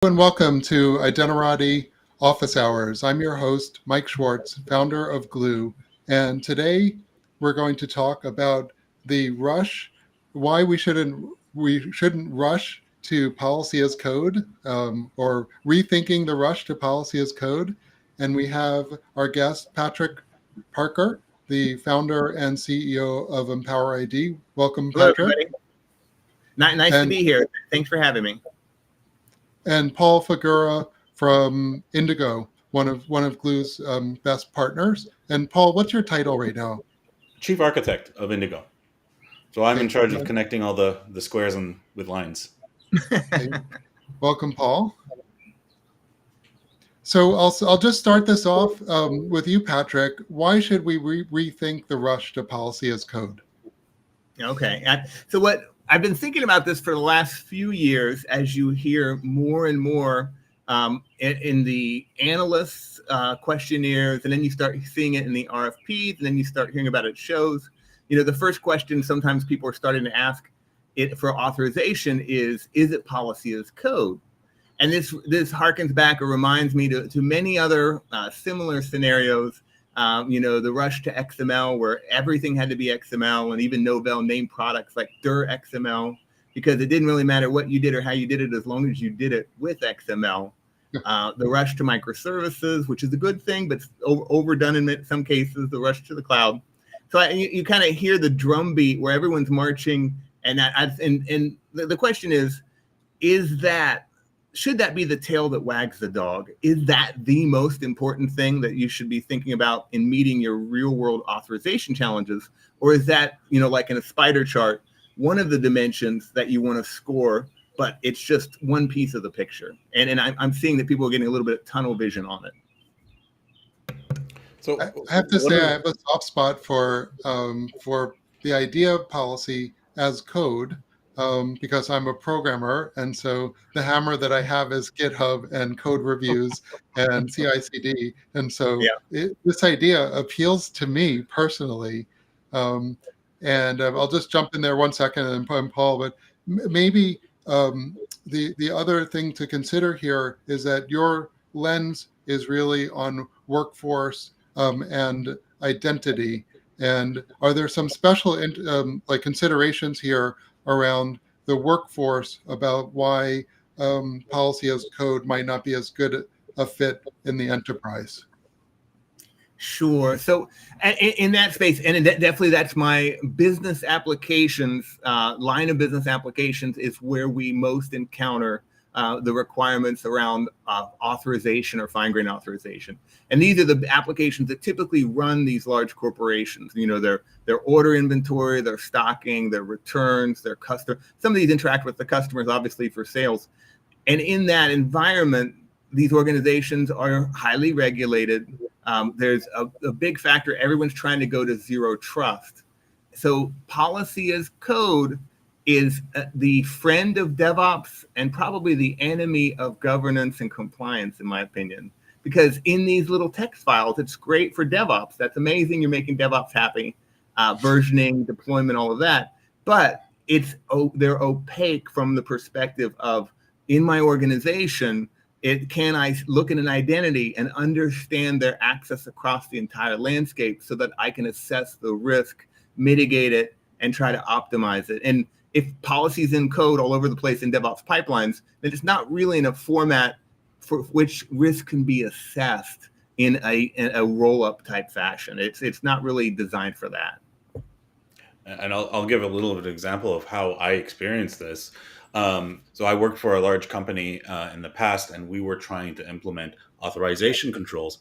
And welcome to Identirati Office Hours. I'm your host, Mike Schwartz, founder of Glue, and today we're going to talk about the rush, why we shouldn't rush to policy as code, or rethinking the rush to policy as code. And we have our guest, Patrick Parker, the founder and CEO of Empower ID. Welcome, Hello, Patrick. everybody. Nice to And be here. Thanks for having me. and Paul Figura from Indigo, one of Glue's best partners. And Paul, what's your title right now? Chief Architect of Indigo. So I'm Okay. in charge of connecting all the squares with lines. Okay. Welcome, Paul. So I'll just start this off with you, Patrick. Why should we rethink the rush to policy as code? Okay. So what I've been thinking about this for the last few years, as you hear more and more in the analysts' questionnaires, and then you start seeing it in the RFPs, and then you start hearing about it at shows. You know, the first question sometimes people are starting to ask it for authorization is it policy as code? And this harkens back or reminds me to many other similar scenarios. The rush to XML, where everything had to be XML, and even Novell named products like Dur XML, because it didn't really matter what you did or how you did it as long as you did it with XML. The rush to microservices, which is a good thing, but overdone in some cases, the rush to the cloud. So you kind of hear the drumbeat where everyone's marching. And the question is should that be the tail that wags the dog? Is that the most important thing that you should be thinking about in meeting your real world authorization challenges? Or is that, like in a spider chart, one of the dimensions that you want to score, but it's just one piece of the picture? And I'm seeing that people are getting a little bit of tunnel vision on it. So I have to say I have a soft spot for the idea of policy as code. Because I'm a programmer, and so the hammer that I have is GitHub and code reviews and CI/CD, and so this idea appeals to me personally. And I'll just jump in there one second and Paul, but maybe the other thing to consider here is that your lens is really on workforce and identity. And are there some special considerations here around the workforce about why policy as code might not be as good a fit in the enterprise? Sure. So in that space, and definitely that's my business applications, line of business applications is where we most encounter the requirements around authorization or fine-grained authorization. And these are the applications that typically run these large corporations. Their order inventory, their stocking, their returns, their customer. Some of these interact with the customers, obviously, for sales. And in that environment, these organizations are highly regulated. There's a big factor. Everyone's trying to go to zero trust. So policy as code is the friend of DevOps and probably the enemy of governance and compliance, in my opinion. Because in these little text files, it's great for DevOps. That's amazing. You're making DevOps happy, versioning, deployment, all of that. But they're opaque from the perspective of, in my organization, can I look at an identity and understand their access across the entire landscape so that I can assess the risk, mitigate it, and try to optimize it? And if policies in code all over the place in DevOps pipelines, then it's not really in a format for which risk can be assessed in a roll-up type fashion. It's not really designed for that. And I'll give a little bit of example of how I experienced this. So I worked for a large company in the past, and we were trying to implement authorization controls.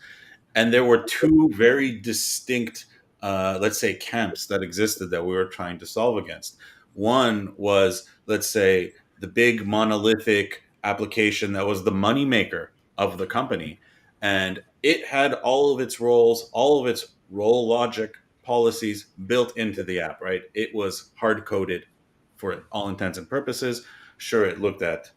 And there were two very distinct, let's say, camps that existed that we were trying to solve against. One was, let's say, the big monolithic application that was the moneymaker of the company. And it had all of its roles, all of its role logic policies built into the app, right? It was hard coded for all intents and purposes. Sure, it looked at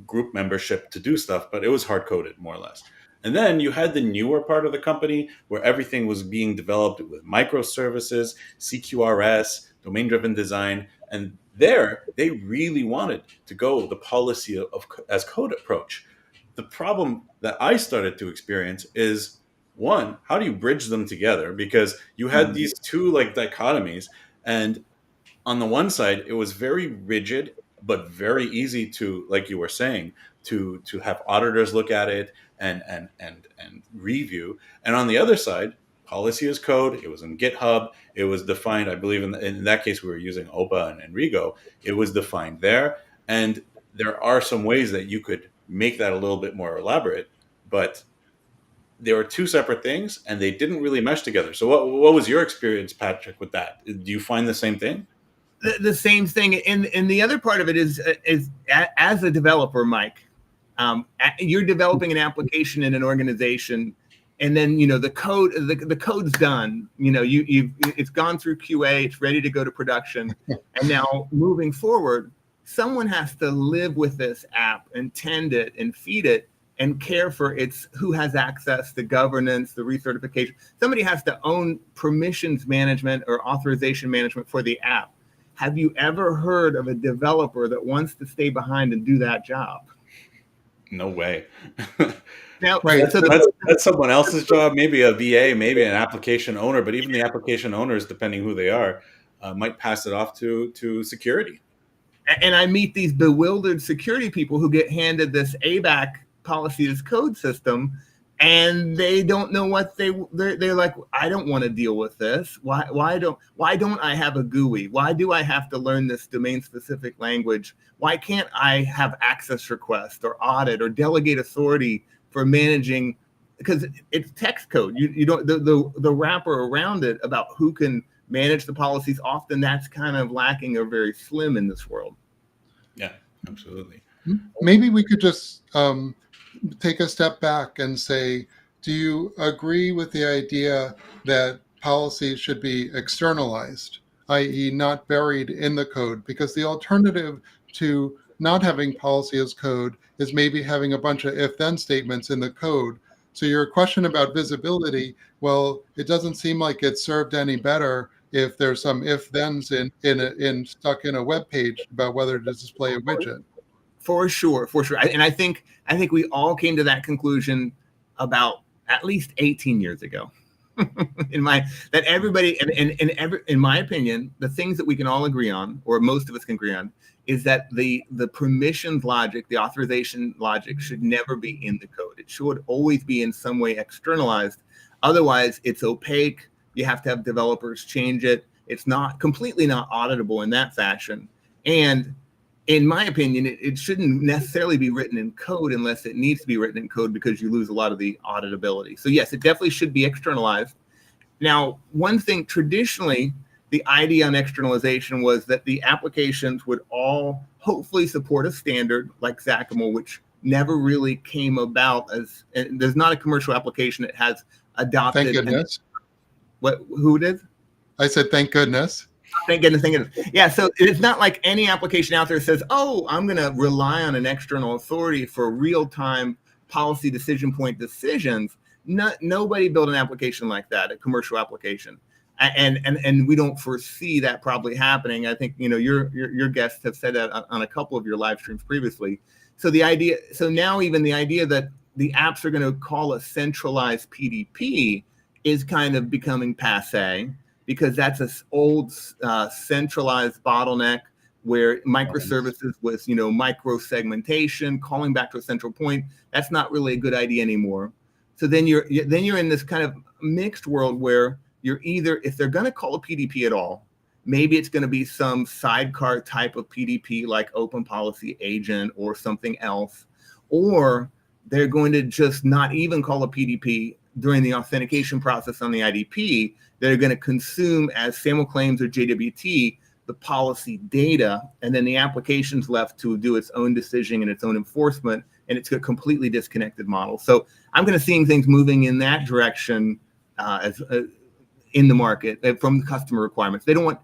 group membership to do stuff, but it was hard coded more or less. And then you had the newer part of the company where everything was being developed with microservices, CQRS, domain-driven design. And there, they really wanted to go the policy of as code approach, the problem that I started to experience is, one, how do you bridge them together? Because you had these two like dichotomies, and on the one side, it was very rigid, but very easy to, like you were saying, to have auditors look at it and review. And on the other side, policy as code. It was in GitHub. It was defined. I believe in that case we were using OPA and Enrigo. It was defined there, and there are some ways that you could make that a little bit more elaborate, but they were two separate things, and they didn't really mesh together. So, what was your experience, Patrick, with that? Do you find the same thing? The same thing, and the other part of it is as a developer, Mike, you're developing an application in an organization, and then the code's done. It's gone through QA, it's ready to go to production, and now moving forward, someone has to live with this app and tend it and feed it and care for who has access, the governance, the recertification. Somebody has to own permissions management or authorization management for the app. Have you ever heard of a developer that wants to stay behind and do that job? No way. Now, Right. so that's someone else's job, maybe a VA, maybe an application owner, but even the application owners, depending who they are, might pass it off to security. And I meet these bewildered security people who get handed this ABAC policy as code system, and they don't know what they're like. I don't want to deal with this. Why don't I have a GUI? Why do I have to learn this domain specific language? Why can't I have access request or audit or delegate authority for managing? Because it's text code. You don't the wrapper around it about who can manage the policies. Often that's kind of lacking or very slim in this world. Yeah, absolutely. Maybe we could just take a step back and say, do you agree with the idea that policy should be externalized, i.e. not buried in the code? Because the alternative to not having policy as code is maybe having a bunch of if-then statements in the code. So your question about visibility, well, it doesn't seem like it's served any better if there's some if-thens stuck in a web page about whether to display a widget. For sure. And I think we all came to that conclusion about at least 18 years ago. in my opinion, the things that we can all agree on, or most of us can agree on, is that the permissions logic, the authorization logic should never be in the code. It should always be in some way externalized. Otherwise, it's opaque. You have to have developers change it. It's not completely not auditable in that fashion. And in my opinion, it shouldn't necessarily be written in code unless it needs to be written in code, because you lose a lot of the auditability. So yes, it definitely should be externalized. Now, one thing traditionally, the idea on externalization was that the applications would all hopefully support a standard like XACML, which never really came about and there's not a commercial application that has adopted. Thank goodness. Who did? I said, thank goodness. Thank goodness. Yeah, so it's not like any application out there says, oh, I'm going to rely on an external authority for real-time policy decision point decisions. Nobody built an application like that, a commercial application. And we don't foresee that probably happening. I think, your guests have said that on a couple of your live streams previously. So now even the idea that the apps are going to call a centralized PDP is kind of becoming passé, because that's an old centralized bottleneck where microservices was, micro segmentation, calling back to a central point. That's not really a good idea anymore. So then you're in this kind of mixed world where you're either, if they're going to call a PDP at all, maybe it's going to be some sidecar type of PDP like Open Policy Agent or something else, or they're going to just not even call a PDP during the authentication process on the IDP. They're going to consume as SAML claims or JWT the policy data, and then the application's left to do its own decision and its own enforcement, and it's a completely disconnected model. So I'm going to see things moving in that direction in the market from customer requirements. They don't want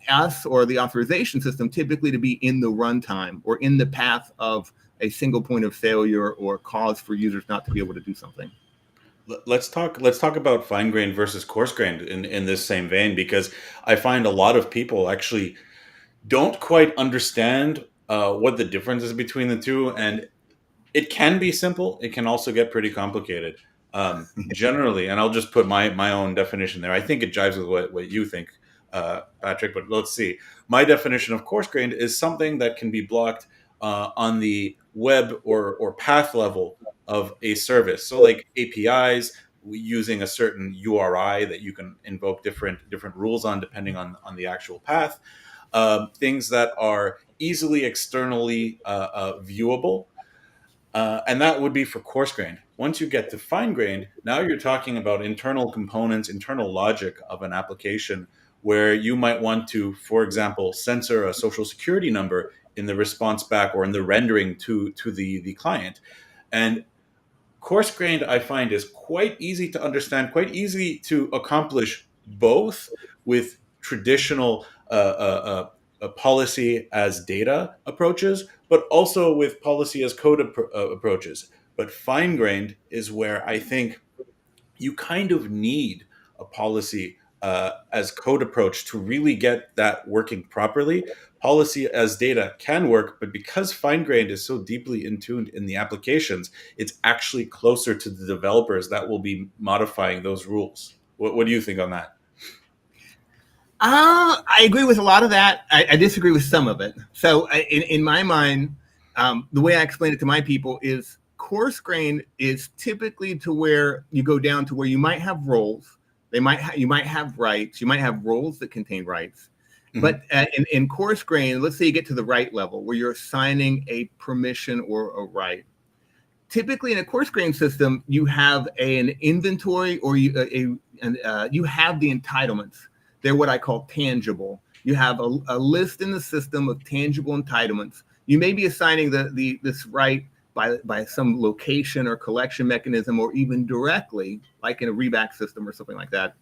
us or the authorization system typically to be in the runtime or in the path of a single point of failure or cause for users not to be able to do something. Let's talk about fine-grained versus coarse-grained in this same vein, because I find a lot of people actually don't quite understand what the difference is between the two. And It can be simple. It can also get pretty complicated. Generally, and I'll just put my own definition there. I think it jives with what you think, Patrick. But let's see. My definition of coarse grained is something that can be blocked on the web or path level of a service. So like APIs using a certain URI that you can invoke different rules on depending on the actual path. Things that are easily externally viewable. And that would be for coarse grained. Once you get to fine grained, now you're talking about internal components, internal logic of an application where you might want to, for example, censor a social security number in the response back or in the rendering to the client. And coarse grained, I find, is quite easy to understand, quite easy to accomplish both with traditional policy as data approaches, but also with policy as code approaches. But fine grained is where I think you kind of need a policy as code approach to really get that working properly. Policy as data can work, but because fine grained is so deeply intuned in the applications, it's actually closer to the developers that will be modifying those rules. What do you think on that? I agree with a lot of that. I disagree with some of it. So in my mind, the way I explain it to my people is coarse grain is typically to where you go down to where you might have roles. You might have rights. You might have roles that contain rights. Mm-hmm. But in coarse grain, let's say you get to the right level where you're assigning a permission or a right. Typically in a coarse grain system, you have an inventory or you have the entitlements. They're what I call tangible. You have a list in the system of tangible entitlements. You may be assigning this right by some location or collection mechanism, or even directly, like in a reback system or something like that.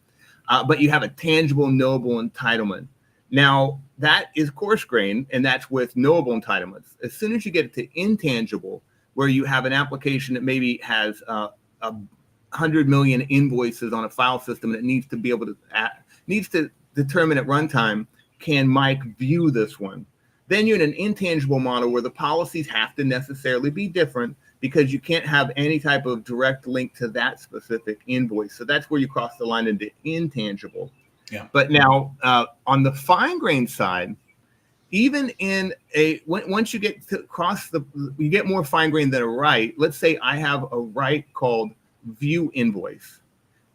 But you have a tangible, knowable entitlement. Now, that is coarse grain, and that's with knowable entitlements. As soon as you get to intangible, where you have an application that maybe has 100 million invoices on a file system, and it needs to be able to determine at runtime, can Mike view this one? Then you're in an intangible model where the policies have to necessarily be different because you can't have any type of direct link to that specific invoice. So that's where you cross the line into intangible. Yeah. But now on the fine grain side, even in once you get to you get more fine grain than a right. Let's say I have a right called view invoice.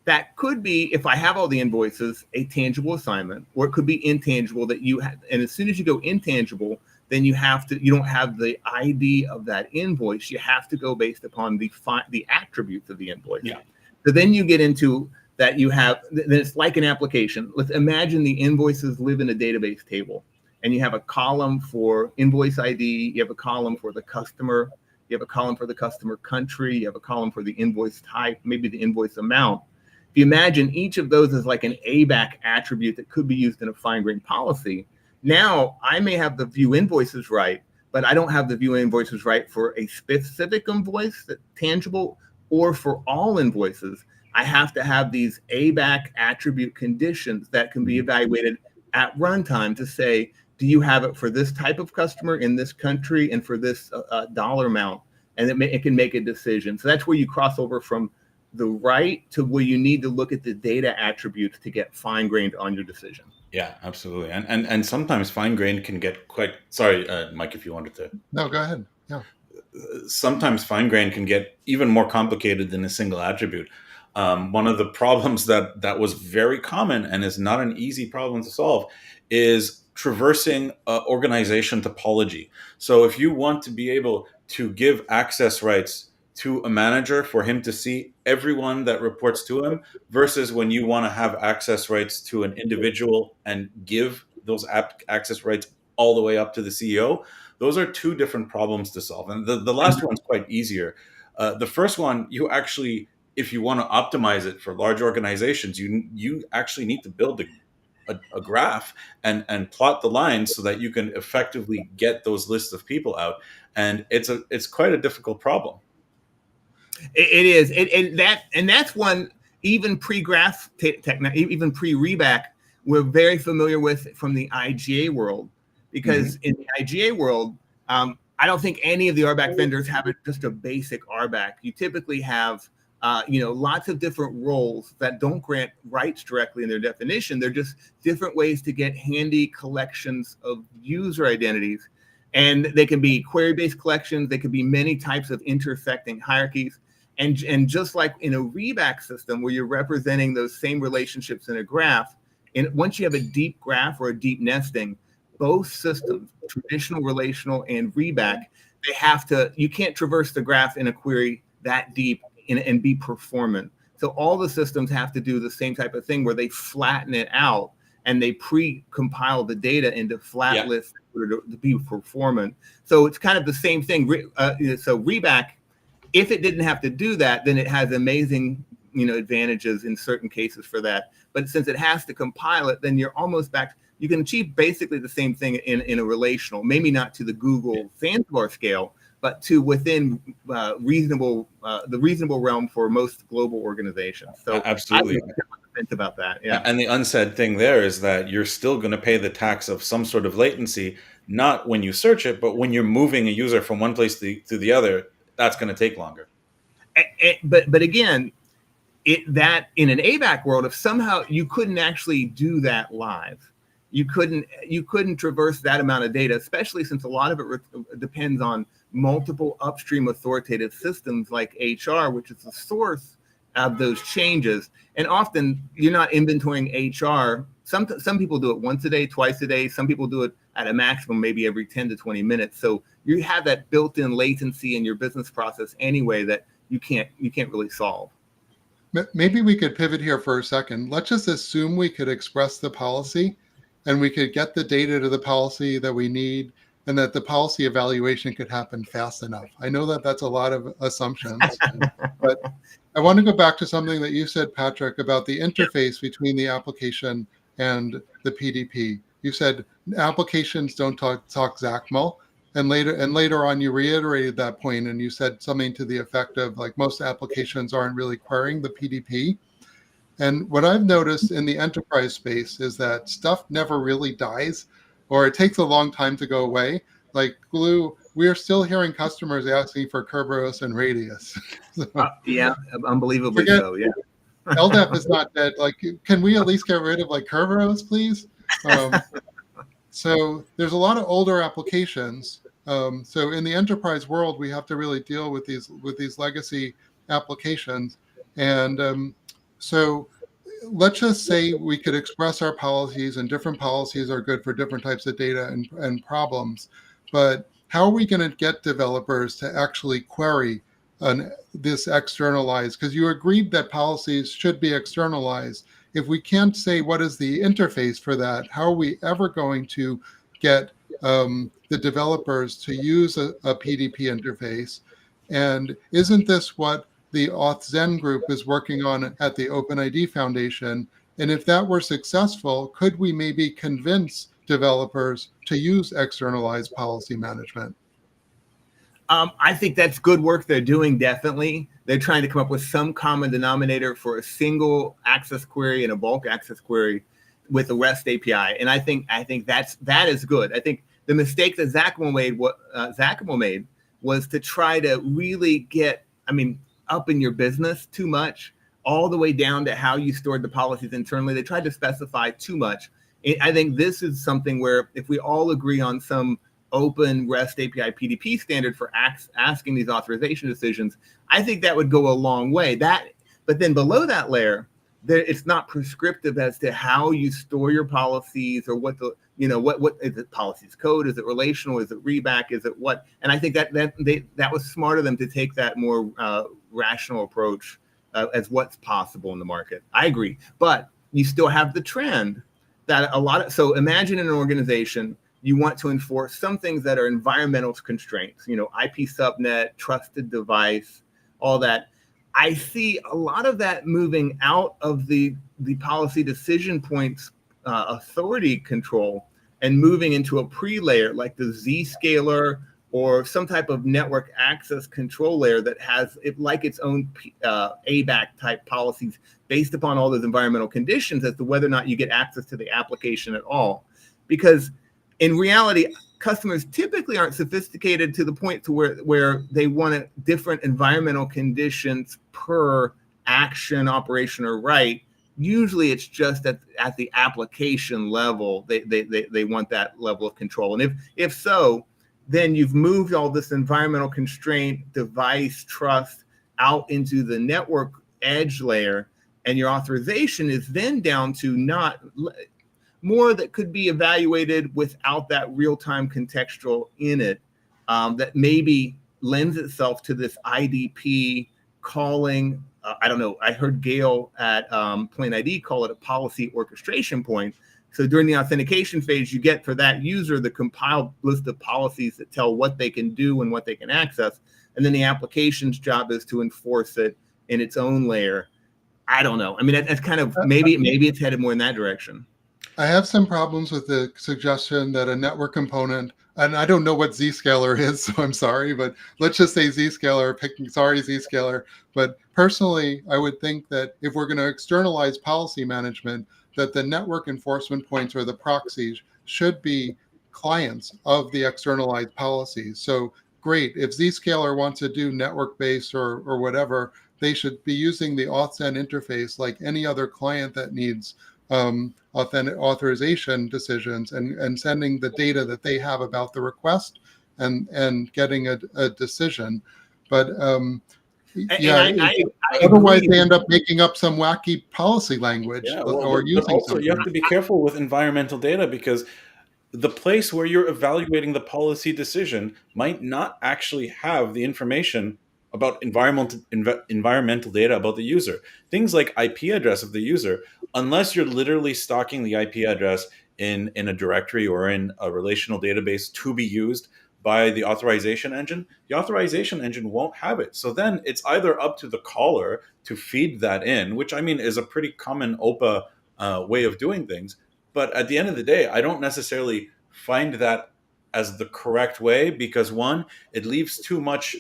That could be, if I have all the invoices, a tangible assignment, or it could be intangible that you have. And as soon as you go intangible, then you don't have the ID of that invoice. You have to go based upon the attributes of the invoice. Yeah. So then you get into that then it's like an application. Let's imagine the invoices live in a database table, and you have a column for invoice ID. You have a column for the customer. You have a column for the customer country. You have a column for the invoice type, maybe the invoice amount. If you imagine each of those as like an ABAC attribute that could be used in a fine grained policy, now I may have the view invoices right, but I don't have the view invoices right for a specific invoice, that tangible, or for all invoices. I have to have these ABAC attribute conditions that can be evaluated at runtime to say, do you have it for this type of customer in this country and for this dollar amount? And it can make a decision. So that's where you cross over from the right to where you need to look at the data attributes to get fine grained on your decision. Yeah, absolutely. And sometimes fine grained can get quite, sorry, Mike, if you wanted to. No, go ahead. Yeah. Sometimes fine grained can get even more complicated than a single attribute. One of the problems that was very common and is not an easy problem to solve is traversing organization topology. So if you want to be able to give access rights to a manager for him to see everyone that reports to him versus when you want to have access rights to an individual and give those access rights all the way up to the CEO, those are two different problems to solve. And the last one's quite easier. The first one, you actually, if you want to optimize it for large organizations, you actually need to build a graph and plot the lines so that you can effectively get those lists of people out. And it's quite a difficult problem. It is, and that's one even pre-graph even pre-reback we're very familiar with from the IGA world, because in the IGA world, I don't think any of the RBAC vendors have just a basic RBAC. You typically have lots of different roles that don't grant rights directly in their definition. They're just different ways to get handy collections of user identities. And they can be query-based collections. They could be many types of intersecting hierarchies. And just like in a reback system where you're representing those same relationships in a graph, and once you have a deep graph or a deep nesting, both systems, traditional, relational, and reback, you can't traverse the graph in a query that deep and be performant. So all the systems have to do the same type of thing where they flatten it out and they pre-compile the data into flat lists to be performant. So it's kind of the same thing. So reback, if it didn't have to do that, then it has amazing advantages in certain cases for that. But since it has to compile it, then you're almost back. You can achieve basically the same thing in a relational, maybe not to the Google Zanzibar scale, but to within the reasonable realm for most global organizations. So absolutely, I think about that. Yeah, and the unsaid thing there is that you're still going to pay the tax of some sort of latency, not when you search it, but when you're moving a user from one place to the other. That's going to take longer. But again, that in an ABAC world, if somehow you couldn't actually do that live, you couldn't traverse that amount of data, especially since a lot of it depends on multiple upstream authoritative systems like HR, which is the source of those changes. And often you're not inventorying HR. Some people do it once a day, twice a day. Some people do it at a maximum, maybe every 10 to 20 minutes. So you have that built-in latency in your business process anyway that you can't really solve. Maybe we could pivot here for a second. Let's just assume we could express the policy and we could get the data to the policy that we need and that the policy evaluation could happen fast enough. I know that that's a lot of assumptions, but I want to go back to something that you said, Patrick, about the interface between the application and the PDP. You said applications don't talk XACML, and later on you reiterated that point and you said something to the effect of like most applications aren't really querying the PDP. And what I've noticed in the enterprise space is that stuff never really dies, or it takes a long time to go away. Like Glue, we are still hearing customers asking for Kerberos and Radius. So, yeah, unbelievably so. Yeah, LDAP is not dead. Like, can we at least get rid of like Kerberos, please? So there's a lot of older applications. So in the enterprise world, we have to really deal with these legacy applications. And so let's just say we could express our policies, and different policies are good for different types of data and problems. But how are we going to get developers to actually query this externalized? Because you agreed that policies should be externalized. If we can't say what is the interface for that, how are we ever going to get the developers to use a PDP interface? And isn't this what the AuthZen group is working on at the OpenID Foundation? And if that were successful, could we maybe convince developers to use externalized policy management? I think that's good work they're doing, definitely. They're trying to come up with some common denominator for a single access query and a bulk access query with the REST API. And I think that is good. I think the mistake that Xacmo made was to try to really get, up in your business too much, all the way down to how you stored the policies internally. They tried to specify too much. I think this is something where if we all agree on some open REST API PDP standard for asking these authorization decisions, I think that would go a long way. But then below that layer, it's not prescriptive as to how you store your policies or what is it, policies code? Is it relational? Is it reback? Is it what? And I think that was smart of them to take that more rational approach as what's possible in the market. I agree, but you still have the trend that so imagine an organization, you want to enforce some things that are environmental constraints, IP subnet, trusted device, all that. I see a lot of that moving out of the policy decision points authority control and moving into a pre-layer like the Zscaler or some type of network access control layer that has its own ABAC type policies based upon all those environmental conditions as to whether or not you get access to the application at all. Because in reality, customers typically aren't sophisticated to the point to where they want different environmental conditions per action, operation, or right. Usually it's just at the application level, they want that level of control. And if so, then you've moved all this environmental constraint, device trust out into the network edge layer, and your authorization is then down to not more that could be evaluated without that real-time contextual in it, that maybe lends itself to this IDP calling. I don't know. I heard Gail at Plain ID call it a policy orchestration point. So during the authentication phase, you get for that user the compiled list of policies that tell what they can do and what they can access. And then the application's job is to enforce it in its own layer. I don't know. I mean, that's kind of maybe it's headed more in that direction. I have some problems with the suggestion that a network component, and I don't know what Zscaler is, so I'm sorry, but let's just say Zscaler, sorry, Zscaler. But personally, I would think that if we're going to externalize policy management, that the network enforcement points or the proxies should be clients of the externalized policies. So great, if Zscaler wants to do network-based or whatever, they should be using the authsend interface like any other client that needs authorization decisions and sending the data that they have about the request and getting a decision. But otherwise they end up making up some wacky policy language using also something. You have to be careful with environmental data, because the place where you're evaluating the policy decision might not actually have the information about environmental data about the user. Things like IP address of the user, unless you're literally stocking the IP address in a directory or in a relational database to be used by the authorization engine won't have it. So then it's either up to the caller to feed that in, which I mean is a pretty common OPA way of doing things. But at the end of the day, I don't necessarily find that as the correct way, because one, it leaves too much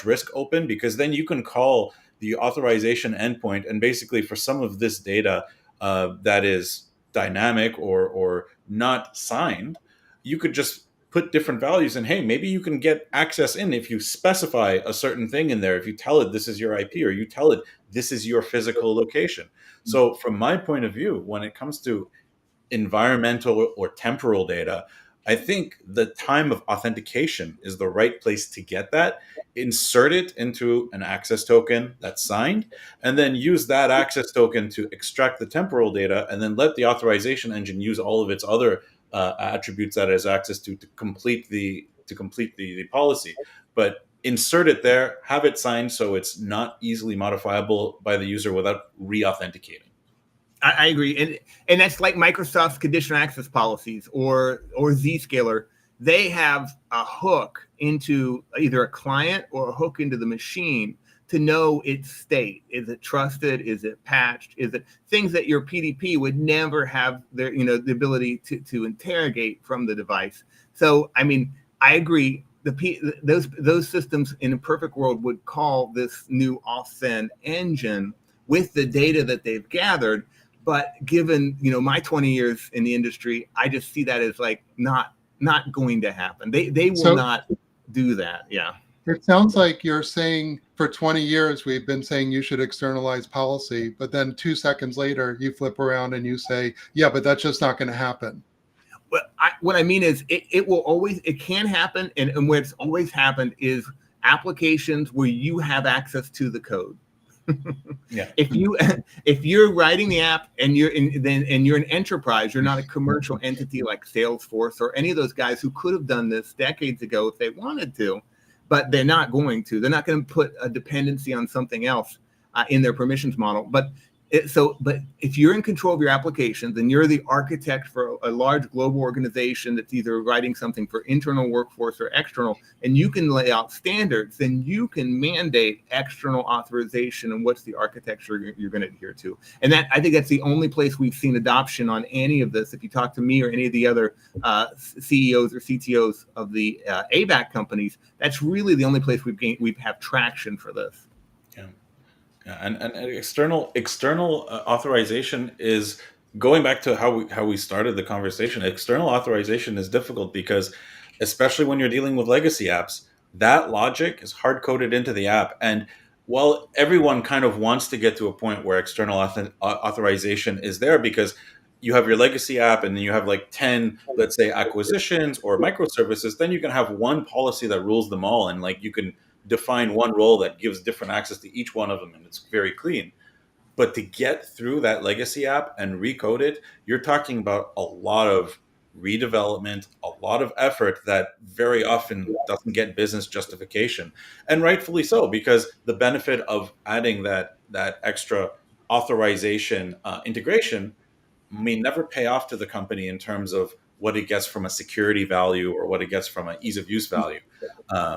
risk open, because then you can call the authorization endpoint, and basically for some of this data that is dynamic or not signed, you could just put different values, and hey, maybe you can get access in if you specify a certain thing in there, if you tell it this is your IP, or you tell it this is your physical location. So from my point of view, when it comes to environmental or temporal data, I think the time of authentication is the right place to get that. Insert it into an access token that's signed, and then use that access token to extract the temporal data, and then let the authorization engine use all of its other attributes that it has access to complete the policy. But insert it there, have it signed so it's not easily modifiable by the user without re-authenticating. I agree, and that's like Microsoft's conditional access policies or Zscaler. They have a hook into either a client or a hook into the machine to know its state. Is it trusted? Is it patched? Is it things that your PDP would never have the ability to interrogate from the device? So I mean, I agree. Those systems in a perfect world would call this new authsend engine with the data that they've gathered. But given my 20 years in the industry, I just see that as like not going to happen. They will not do that. Yeah. It sounds like you're saying for 20 years we've been saying you should externalize policy, but then 2 seconds later you flip around and you say, yeah, but that's just not going to happen. Well, what I mean is it can happen, and where it's always happened is applications where you have access to the code. Yeah. If you're writing the app and you're an enterprise, you're not a commercial entity like Salesforce or any of those guys who could have done this decades ago if they wanted to, but they're not going to. They're not going to put a dependency on something else in their permissions model. But if you're in control of your applications and you're the architect for a large global organization that's either writing something for internal workforce or external, and you can lay out standards, then you can mandate external authorization and what's the architecture you're going to adhere to. And I think that's the only place we've seen adoption on any of this. If you talk to me or any of the other CEOs or CTOs of the ABAC companies, that's really the only place we have traction for this. Yeah, and external authorization is going back to how we started the conversation, external authorization is difficult because, especially when you're dealing with legacy apps, that logic is hard coded into the app. And while everyone kind of wants to get to a point where external authorization is there because you have your legacy app and then you have like 10, let's say, acquisitions or microservices, then you can have one policy that rules them all. And like you can define one role that gives different access to each one of them. And it's very clean. But to get through that legacy app and recode it, you're talking about a lot of redevelopment, a lot of effort that very often doesn't get business justification. And rightfully so, because the benefit of adding that extra authorization integration may never pay off to the company in terms of what it gets from a security value or what it gets from an ease of use value.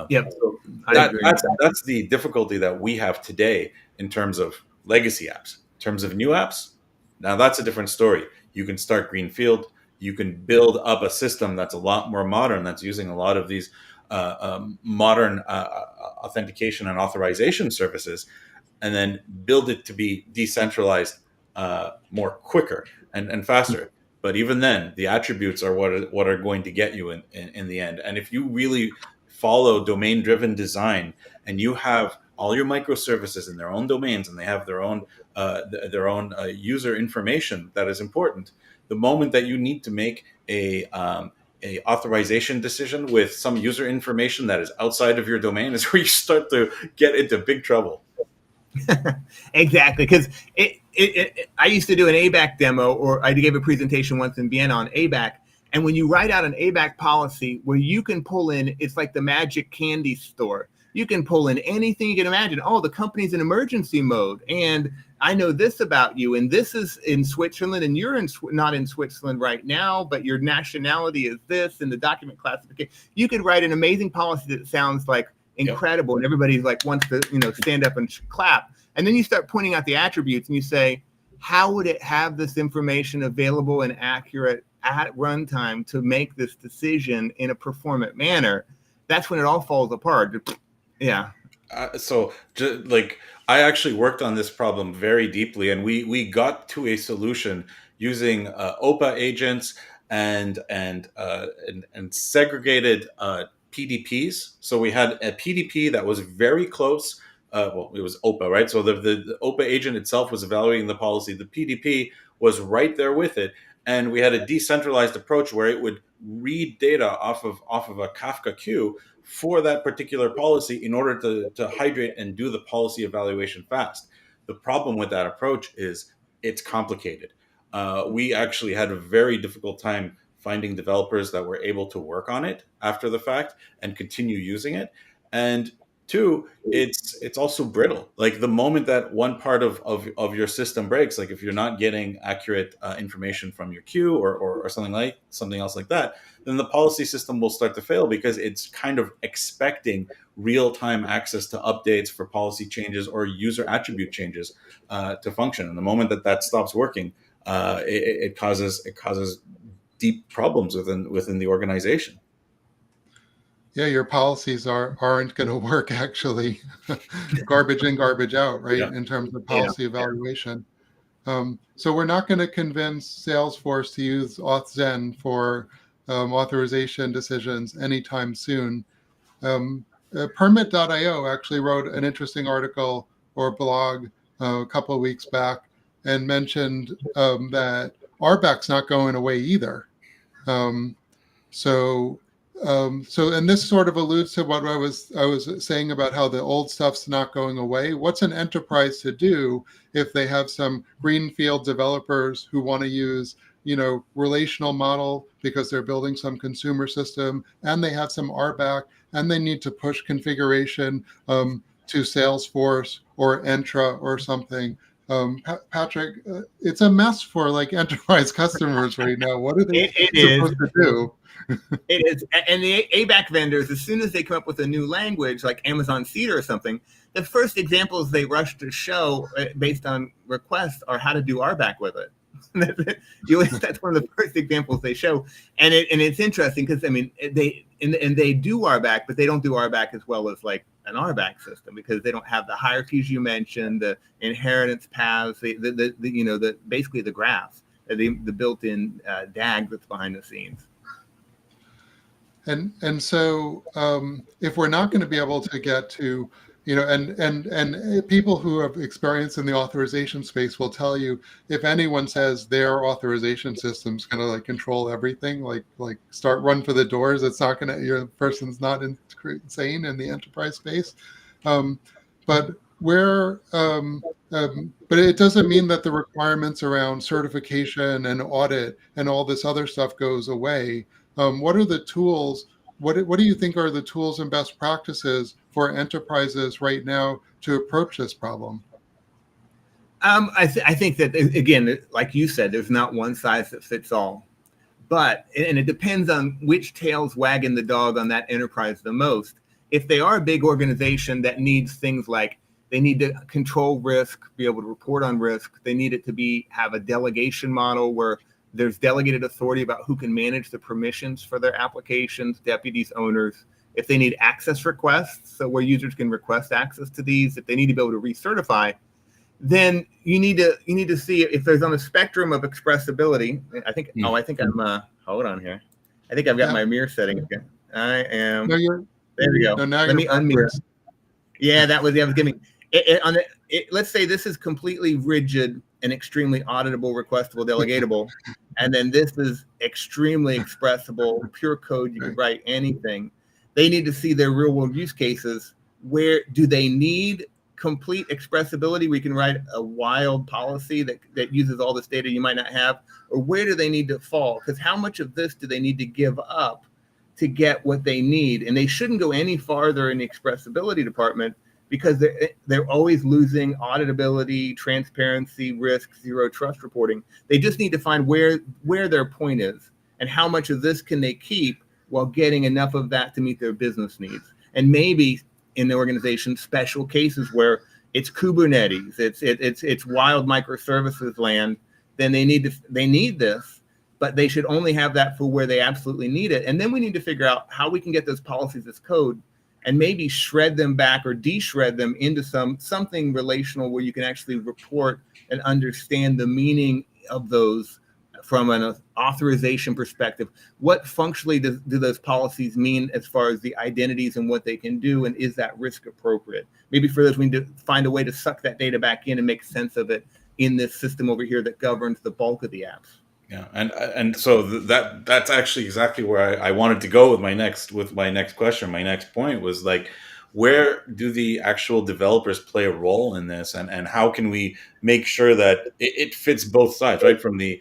Yep, So I agree. that's the difficulty that we have today in terms of legacy apps. In terms of new apps, now that's a different story. You can start greenfield. You can build up a system that's a lot more modern, that's using a lot of these modern authentication and authorization services, and then build it to be decentralized more quicker and faster. But even then, the attributes are what are going to get you in the end. And if you really follow domain-driven design and you have all your microservices in their own domains and they have their own user information that is important, the moment that you need to make a authorization decision with some user information that is outside of your domain is where you start to get into big trouble. Exactly, because I used to do an ABAC demo, or I gave a presentation once in Vienna on ABAC. And when you write out an ABAC policy where you can pull in, it's like the magic candy store. You can pull in anything you can imagine. Oh, the company's in emergency mode, and I know this about you, and this is in Switzerland, and you're not in Switzerland right now, but your nationality is this, and the document classification. You could write an amazing policy that sounds like incredible, and everybody's like wants to stand up and clap. And then you start pointing out the attributes, and you say, how would it have this information available and accurate at runtime to make this decision in a performant manner? That's when it all falls apart. Yeah. So like I actually worked on this problem very deeply, and we got to a solution using OPA agents and segregated PDPs. So we had a PDP that was very close. Well, it was OPA, right? So the OPA agent itself was evaluating the policy. The PDP was right there with it, and we had a decentralized approach where it would read data off of a Kafka queue for that particular policy in order to hydrate and do the policy evaluation fast. The problem with that approach is it's complicated. We actually had a very difficult time finding developers that were able to work on it after the fact and continue using it. And two, it's also brittle. Like the moment that one part of your system breaks, like if you're not getting accurate information from your queue or something else like that, then the policy system will start to fail because it's kind of expecting real-time access to updates for policy changes or user attribute changes to function. And the moment that stops working, it causes deep problems within the organization. Yeah, your policies aren't going to work actually. Garbage in, garbage out, right? Yeah. In terms of policy evaluation. So we're not going to convince Salesforce to use AuthZen for authorization decisions anytime soon. Permit.io actually wrote an interesting article or blog a couple of weeks back and mentioned that RBAC's not going away either. And this sort of alludes to what I was saying about how the old stuff's not going away. What's an enterprise to do if they have some greenfield developers who want to use, relational model because they're building some consumer system and they have some RBAC and they need to push configuration to Salesforce or Entra or something? Patrick, it's a mess for like enterprise customers right now. What are they supposed to do? It is. And the ABAC vendors, as soon as they come up with a new language like Amazon Cedar or something, the first examples they rush to show based on requests are how to do RBAC with it. That's one of the first examples they show. And it's interesting because, they do RBAC, but they don't do RBAC as well as like an RBAC system because they don't have the hierarchies you mentioned, the inheritance paths, basically the graph. the built-in DAG that's behind the scenes. And so if we're not going to be able to get to, and people who have experience in the authorization space will tell you, if anyone says their authorization system's going to like control everything, like start run for the doors, it's not going to, your person's not insane in the enterprise space. But but it doesn't mean that the requirements around certification and audit and all this other stuff goes away. What are the tools? What do you think are the tools and best practices for enterprises right now to approach this problem? I think that, again, like you said, there's not one size that fits all. But, and it depends on which tail's wagging the dog on that enterprise the most. If they are a big organization that needs things like, they need to control risk, be able to report on risk. They need it to have a delegation model where there's delegated authority about who can manage the permissions for their applications, deputies, owners. If they need access requests, so where users can request access to these, if they need to be able to recertify, then you need to see if there's on a spectrum of expressibility. I think I'm hold on here. I think I've got my mirror setting again. I am. No, there we go. No, now Let me unmute. backwards. Yeah, that was giving. Let's say this is completely rigid and extremely auditable, requestable, delegatable, and then this is extremely expressible, pure code. You can write anything. They need to see their real world use cases. Where do they need complete expressibility? We can write a wild policy that uses all this data you might not have, or where do they need to fall? Because how much of this do they need to give up to get what they need? And they shouldn't go any farther in the expressibility department, because they're always losing auditability, transparency, risk, zero trust reporting. They just need to find where their point is and how much of this can they keep while getting enough of that to meet their business needs. And maybe in the organization, special cases where it's Kubernetes, it's wild microservices land, then they need this, but they should only have that for where they absolutely need it. And then we need to figure out how we can get those policies as code and maybe shred them back or de-shred them into something relational where you can actually report and understand the meaning of those from an authorization perspective. What functionally do those policies mean as far as the identities and what they can do, and is that risk appropriate? Maybe for those, we need to find a way to suck that data back in and make sense of it in this system over here that governs the bulk of the apps. Yeah, and so that's actually exactly where I wanted to go with my next question. My next point was like, where do the actual developers play a role in this, and how can we make sure that it fits both sides, right? From the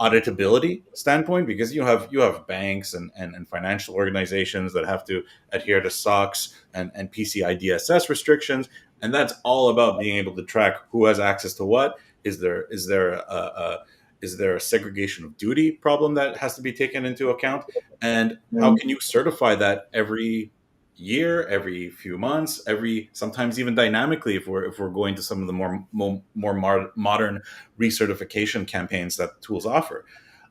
auditability standpoint, because you have banks and financial organizations that have to adhere to SOX and PCI DSS restrictions, and that's all about being able to track who has access to what. Is there a segregation of duty problem that has to be taken into account? And how can you certify that every year, every few months, sometimes even dynamically if we're going to some of the more modern recertification campaigns that tools offer?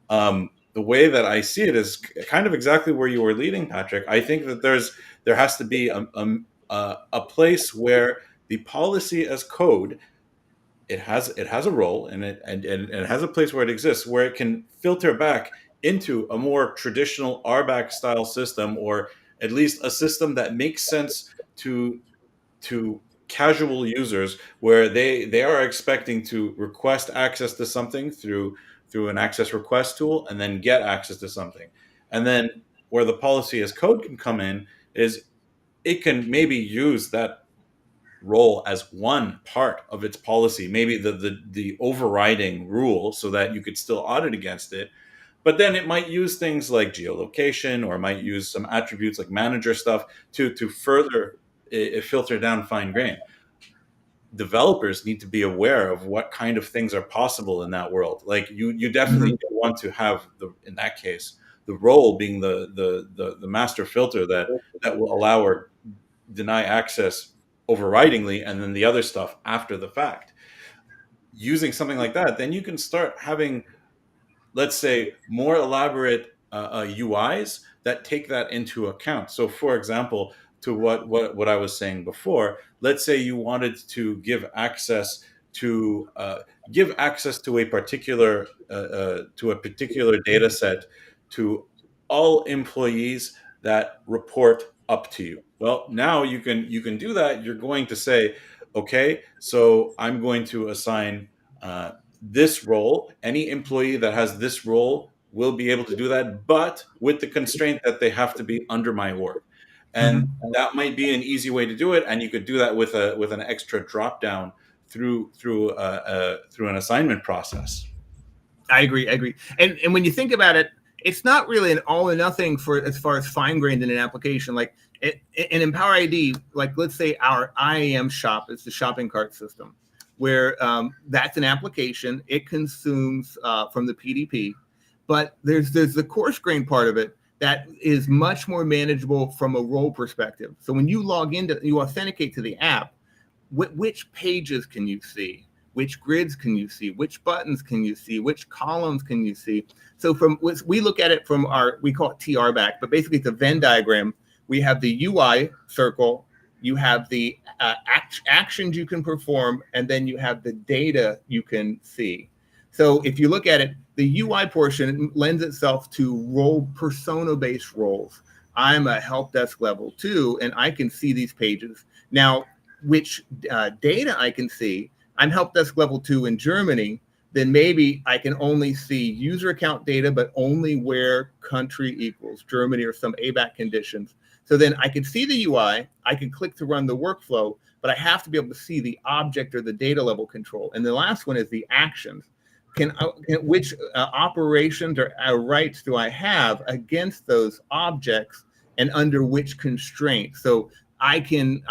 The way that I see it is kind of exactly where you were leading, Patrick. I think that there has to be a place where the policy as code, it has a role, and it has a place where it exists, where it can filter back into a more traditional RBAC style system, or at least a system that makes sense to casual users, where they are expecting to request access to something through an access request tool and then get access to something. And then where the policy as code can come in is it can maybe use that role as one part of its policy, maybe the overriding rule, so that you could still audit against it. But then it might use things like geolocation, or it might use some attributes like manager stuff to further filter down fine grain. Developers need to be aware of what kind of things are possible in that world. Like you definitely want to have in that case, the role being the master filter that will allow or deny access overridingly, and then the other stuff after the fact. Using something like that, then you can start having, let's say, more elaborate UIs that take that into account. So, for example, to what I was saying before, let's say you wanted to give access to give access to a particular data set to all employees that report up to you. Well, now you can do that. You're going to say, okay, so I'm going to assign this role. Any employee that has this role will be able to do that, but with the constraint that they have to be under my org. And that might be an easy way to do it. And you could do that with an extra drop down through an assignment process. I agree. And when you think about it, it's not really an all or nothing for as far as fine grained in an application. Like in Empower ID, like let's say our IAM shop is the shopping cart system, where that's an application. It consumes from the PDP, but there's the coarse grain part of it that is much more manageable from a role perspective. So when you log into, you authenticate to the app, which pages can you see? Which grids can you see? Which buttons can you see? Which columns can you see? So we look at it from we call it TR back, but basically it's a Venn diagram. We have the UI circle, you have the actions you can perform, and then you have the data you can see. So if you look at it, the UI portion lends itself to role persona-based roles. I'm a help desk level 2, and I can see these pages. Now, which data I can see, I'm help desk level 2 in Germany, then maybe I can only see user account data, but only where country equals Germany or some ABAC conditions. So then I can see the UI, I can click to run the workflow, but I have to be able to see the object or the data level control. And the last one is the actions. Which operations or rights do I have against those objects and under which constraints? So I can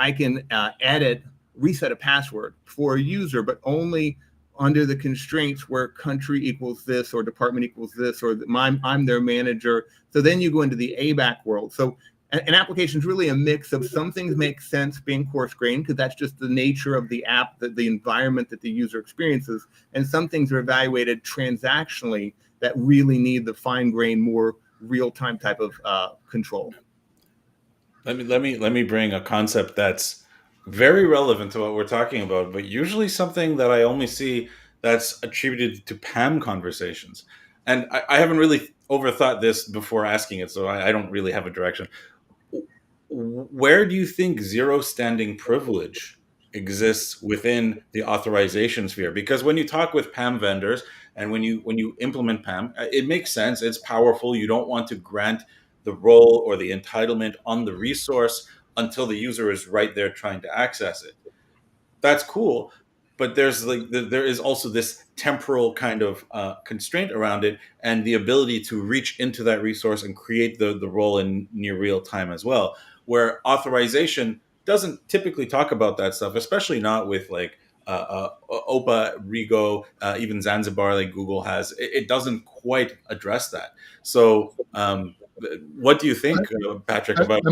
edit, reset a password for a user, but only under the constraints where country equals this or department equals this, or I'm their manager. So then you go into the ABAC world. So an application is really a mix of some things make sense being coarse grained because that's just the nature of the app, the environment that the user experiences, and some things are evaluated transactionally that really need the fine grained, more real time type of control. Let me bring a concept that's very relevant to what we're talking about, but usually something that I only see that's attributed to PAM conversations. And I haven't really overthought this before asking it, so I don't really have a direction. Where do you think zero standing privilege exists within the authorization sphere? Because when you talk with PAM vendors and when you implement PAM, it makes sense. It's powerful. You don't want to grant the role or the entitlement on the resource until the user is right there trying to access it. That's cool. But there is also this temporal kind of constraint around it, and the ability to reach into that resource and create the role in near real time as well, where authorization doesn't typically talk about that stuff, especially not with like OPA, Rigo, even Zanzibar, like Google has. It doesn't quite address that. So what do you think, Patrick, about...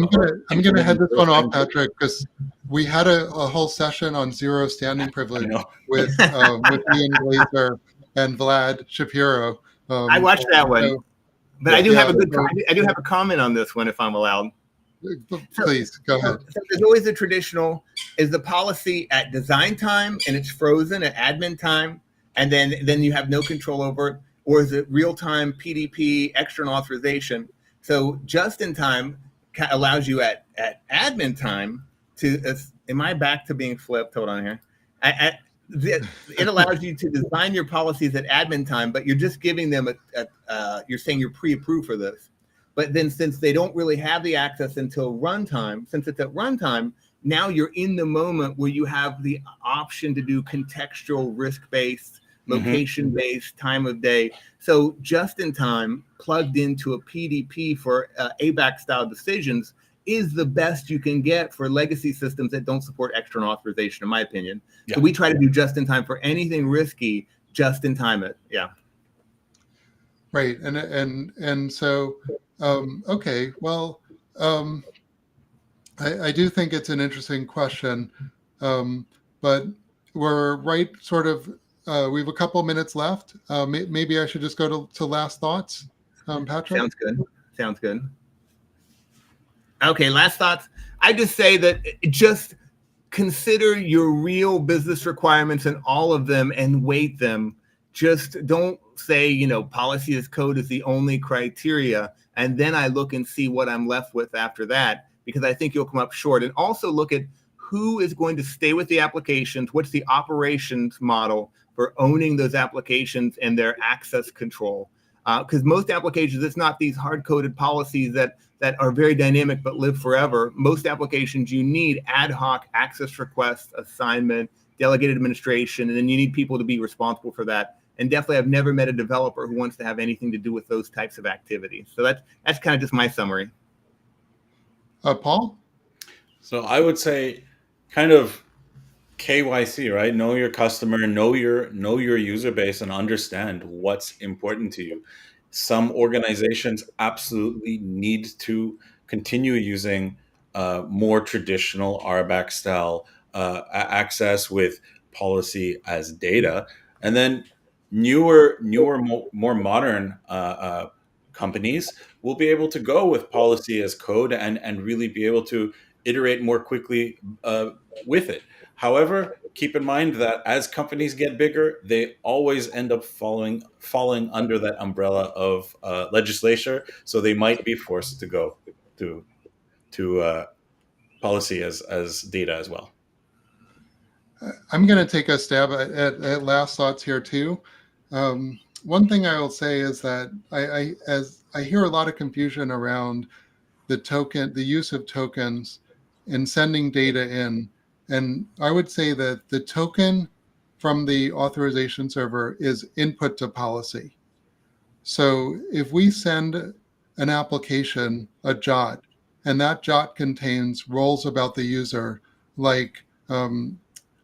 I'm gonna head this one off, Patrick, because we had a whole session on zero standing privilege with Ian Glazer and Vlad Shapiro. I watched that one, but I do have a comment on this one, if I'm allowed. Please go ahead. So there's always a traditional: is the policy at design time and it's frozen at admin time, and then you have no control over it, or is it real time PDP external authorization? So just in time allows you at admin time to, am I back to being flipped? Hold on here. It allows you to design your policies at admin time, but you're just giving them you're saying you're pre-approved for this. But then since they don't really have the access until runtime, since it's at runtime, now you're in the moment where you have the option to do contextual risk-based, location-based, time of day. So just in time, plugged into a PDP for ABAC style decisions is the best you can get for legacy systems that don't support external authorization, in my opinion. Yeah. So we try to do just in time for anything risky, just in time it. Yeah. Right. And so, okay, well, I do think it's an interesting question, but we're right sort of, we have a couple minutes left. Maybe I should just go to last thoughts, Patrick? Sounds good. Okay, last thoughts. I just say that just consider your real business requirements and all of them and weight them. Just don't say, policy as code is the only criteria, and then I look and see what I'm left with after that, because I think you'll come up short. And also look at who is going to stay with the applications, what's the operations model for owning those applications and their access control. Because most applications, it's not these hard-coded policies that are very dynamic but live forever. Most applications, you need ad hoc access requests, assignment, delegated administration, and then you need people to be responsible for that. And definitely, I've never met a developer who wants to have anything to do with those types of activities. So that's kind of just my summary. Paul? So I would say kind of KYC, right? Know your customer, know your user base, and understand what's important to you. Some organizations absolutely need to continue using more traditional RBAC style access with policy as data, and then newer, more modern companies will be able to go with policy as code and really be able to iterate more quickly with it. However, keep in mind that as companies get bigger, they always end up falling under that umbrella of legislature. So they might be forced to go to policy as data as well. I'm going to take a stab at last thoughts here too. One thing I will say is that I hear a lot of confusion around the use of tokens in sending data in. And I would say that the token from the authorization server is input to policy. So if we send an application a JOT, and that JOT contains roles about the user, like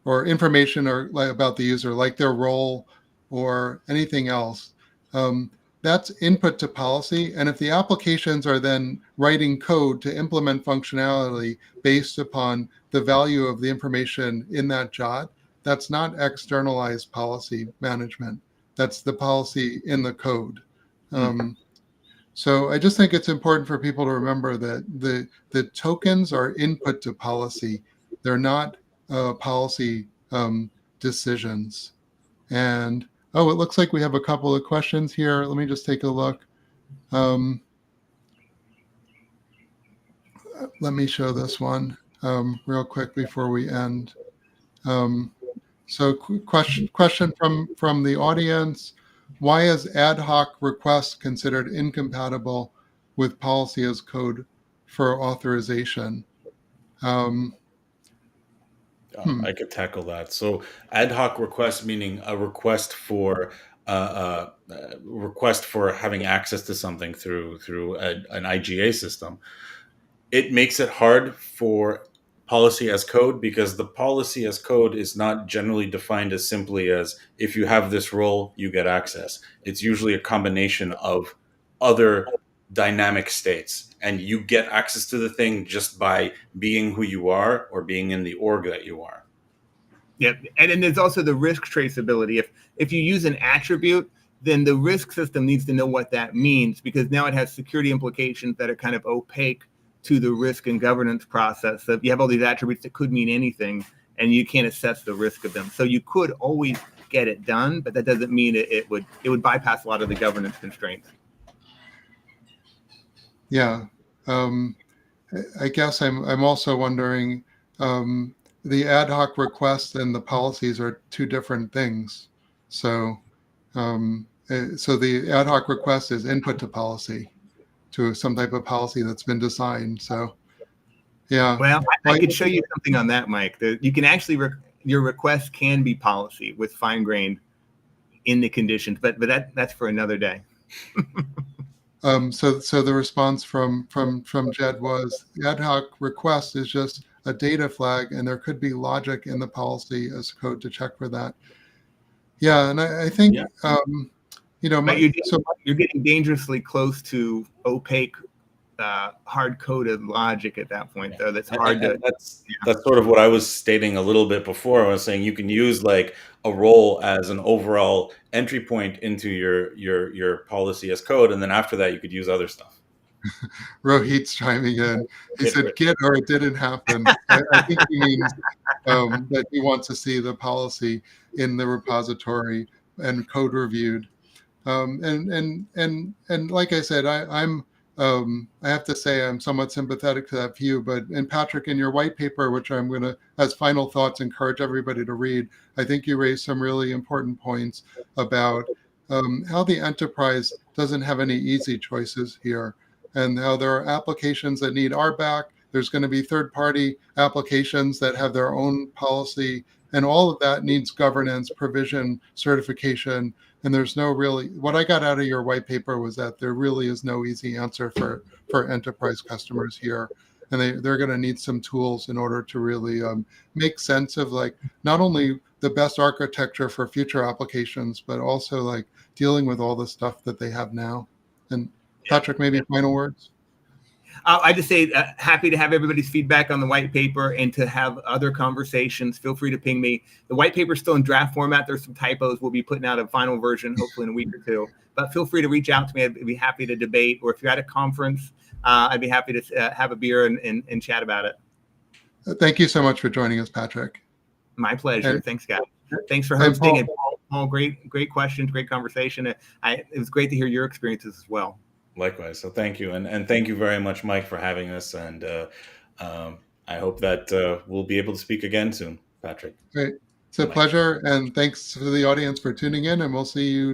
or information about the user, like their role or anything else, that's input to policy. And if the applications are then writing code to implement functionality based upon the value of the information in that JOT, that's not externalized policy management. That's the policy in the code. So I just think it's important for people to remember that the tokens are input to policy. They're not policy decisions. And it looks like we have a couple of questions here. Let me just take a look. Let me show this one real quick before we end. So question from the audience. Why is ad hoc requests considered incompatible with policy as code for authorization? I could tackle that. So ad hoc request, meaning a request for having access to something through an IGA system. It makes it hard for policy as code because the policy as code is not generally defined as simply as if you have this role, you get access. It's usually a combination of other dynamic states, and you get access to the thing just by being who you are or being in the org that you are. Yeah, and then there's also the risk traceability. If you use an attribute, then the risk system needs to know what that means, because now it has security implications that are kind of opaque to the risk and governance process. So if you have all these attributes that could mean anything, and you can't assess the risk of them. So you could always get it done, but that doesn't mean it would bypass a lot of the governance constraints. Yeah, I guess I'm also wondering, the ad hoc requests and the policies are two different things. So the ad hoc request is input to policy, to some type of policy that's been designed. So, yeah. Well, I could show you something on that, Mike. You can actually, your request can be policy with fine-grained in the conditions, but that's for another day. So the response from Jed was, the ad hoc request is just a data flag, and there could be logic in the policy as code to check for that. Yeah, and I think, you're getting dangerously close to opaque, hard-coded logic at that point, though. That's hard to. That's sort of what I was stating a little bit before. I was saying you can use like a role as an overall entry point into your policy as code, and then after that you could use other stuff. Rohit's chiming in. He said, "Get or it didn't happen." I think he means that he wants to see the policy in the repository and code reviewed. And like I said, I have to say I'm somewhat sympathetic to that view. But and Patrick, in your white paper, which I'm going to, as final thoughts, encourage everybody to read, I think you raised some really important points about how the enterprise doesn't have any easy choices here, and how there are applications that need RBAC. There's going to be third-party applications that have their own policy, and all of that needs governance, provision, certification. And there's no really, what I got out of your white paper was that there really is no easy answer for enterprise customers here. And they're going to need some tools in order to really make sense of like not only the best architecture for future applications, but also like dealing with all the stuff that they have now. And Patrick, maybe final words? I just say happy to have everybody's feedback on the white paper and to have other conversations. Feel free to ping me. The white paper is still in draft format. There's some typos. We'll be putting out a final version hopefully in a week or two. But feel free to reach out to me. I'd be happy to debate. Or if you're at a conference, I'd be happy to have a beer and chat about it. Thank you so much for joining us, Patrick. My pleasure. Thanks, guys. Thanks for hosting. And Paul, great questions, great conversation. It was great to hear your experiences as well. Likewise. So thank you. And thank you very much, Mike, for having us. And I hope that we'll be able to speak again soon, Patrick. Great. It's a pleasure. And thanks to the audience for tuning in, and we'll see you